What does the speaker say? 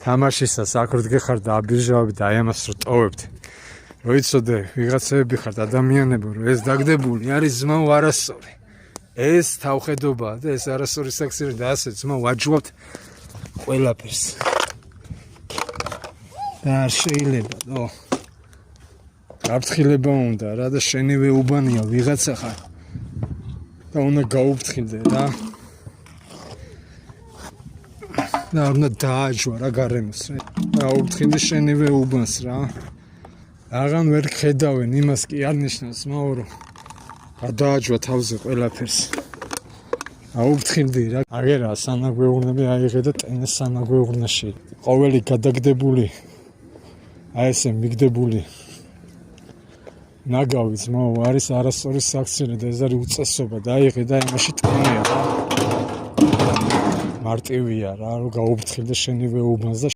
თამაშისას აქ რო დგეხარ და აბირჟავები და აი ამას რო ტოვებთ. რო იცოდე, ვიღაცები ხართ ადამიანები, რომ ეს დაგდებული არის ძმაო არასწორი. ეს თავხედობაა და ეს არასწორი საქსირი და ასე ძმაო ვაჯვავთ ყველაფერს. და არ შეიძლება, ნო. გაფრთხილება უნდა რა და შენივე უბანია ვიღაცა ხარ. და უნდა გაუფრთხილდე რა. და უნდა დააჯვა რა გარემოს რა. გაუფრთხილდე შენივე უბანს რა. აღარ ვერ ხედავენ იმას კი არ ნიშნავს მაო რომ გადააჯვა თავზე ყველაფერს. აუფრთხილდი რა. აგერა სანაგვეურნები აიღე და ტენეს სანაგვეურნაში. ყოველი გადაგდებული აი ესე მიგდებული ნაგავიც მაო არის არასწორი საქსირი და ეს არის უწესობა და აიღე და იმაში ტკნია რა. მარტივია რა რომ გაუფრთხილდე შენივე უბანს და